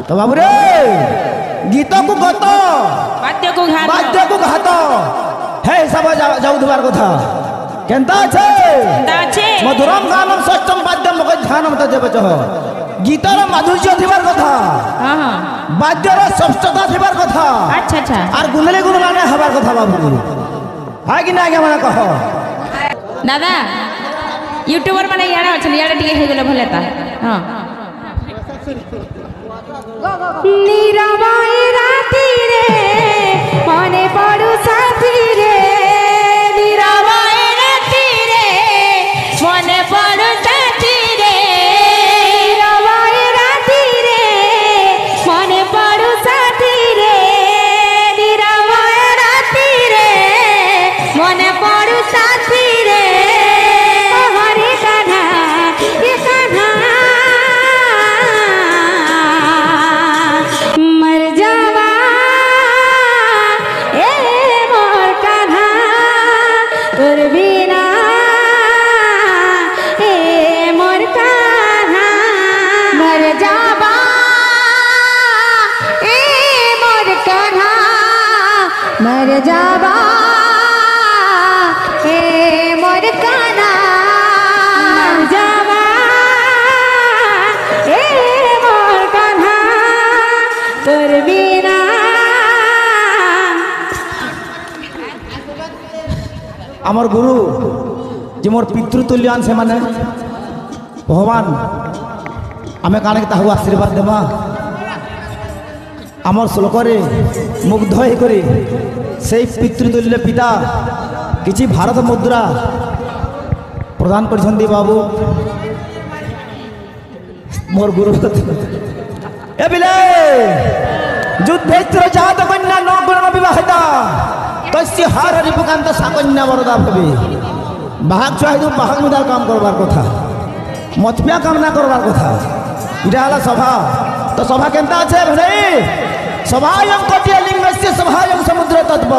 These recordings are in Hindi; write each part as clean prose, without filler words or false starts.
तो बाबू रे गीत को गत बाद्य को घात हे सब जाऊ दुबार कथा केनता छे मधुरम गानम सत्यम बाद्यम मग ध्यानम तजेबच गीतर माधुर्य थिबार कथा बाद्यर स्पष्टता थिबार कथा अच्छा अच्छा आर गुनले गुनलाने हबार कथा बाबू हाय कि ना के माने कह दादा यूट्यूबर माने याडा अछन याडा टिके हे गेले भलेता हां नीरवाई राती रे मने पड़ू साथी रे नीरवाई राती रे मने पड़ू साथी रे नीरवाई राती रे मने पड़ू साथी रे नीरवाई राती रे मने पड़ू साथी रे हरे कान्हा ये कान्हा मर जावा ए मोर कान्हा तोर बिना ए मोर कान्हा मर जावा ए मोर कान्हा मर जावा ए मोर कान्हा मर जावा ए मोर कान्हा तोर बिना आमर गुरु जे मोर पितृतुल्यान से माने भगवान आमे काने के ताहु आशीर्वाद देबा आमर श्लोक रे मुग्ध हे करे से पितृतुल्य पिता किछि भारत मुद्रा प्रदान करछन्ती बाबू मोर गुरु ए बिले युद्धेत्र जात कन्या न गुण विवाहिता तस्य हार रिपुकांत साकन्या वरदा भवे बाहक चाहे बाहक मुदार काम करबार कथा मथपिया कामना करबार कथा इटा हला सभा तो सभा केनता छे भले सभायं कटिया लिंगस्य सभायं समुद्र तत्व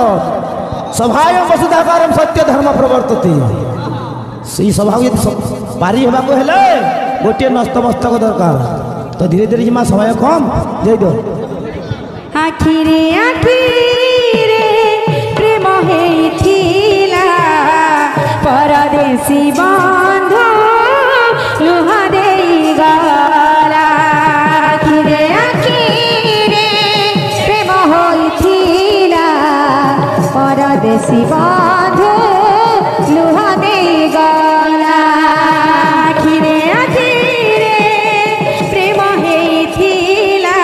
सभायं वसुधाकारं सत्य धर्म प्रवर्तते सही सभा पारी हेबा को हेले गोटे नस्तमस्तक दरकार तो धीरे धीरे जिमा समय कम दे दो आखिरे आखिरे प्रेम हेथिला परदेशी बंधु लुहा देई गला आखिरे आखिरे प्रेम हेथिला परदेशी बंधु लुहा देई गला आखिरे आखिरे प्रेम हेथिला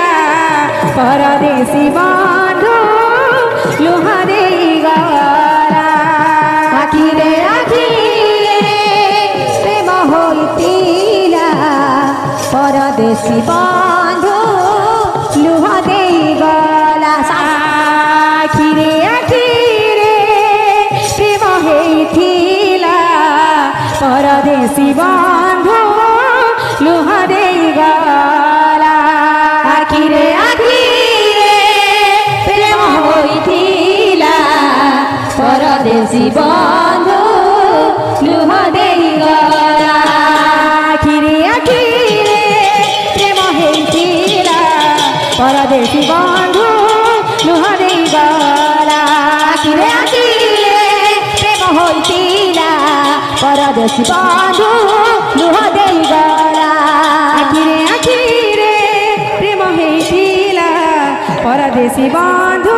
परदेशी बंधु लुहा देई गला आखिरे आखिरे प्रेम होइतिला परदेशी बंधु लुहा देई गला आखिरे आखिरे प्रेम हेथिला परदेशी बंधु लुहा देई गला आखिरे आखिरे प्रेम होइथिला परदेशी बंधु लुहा देई गला आखिरे आखिरे प्रेम हेथिला परदेशी बंधु लुहा देई गला आखिरे आखिरे प्रेम होइथिला परदेशी बंधु लुहा देई गला आखिरे आखिरे प्रेम हेथिला परदेशी बंधु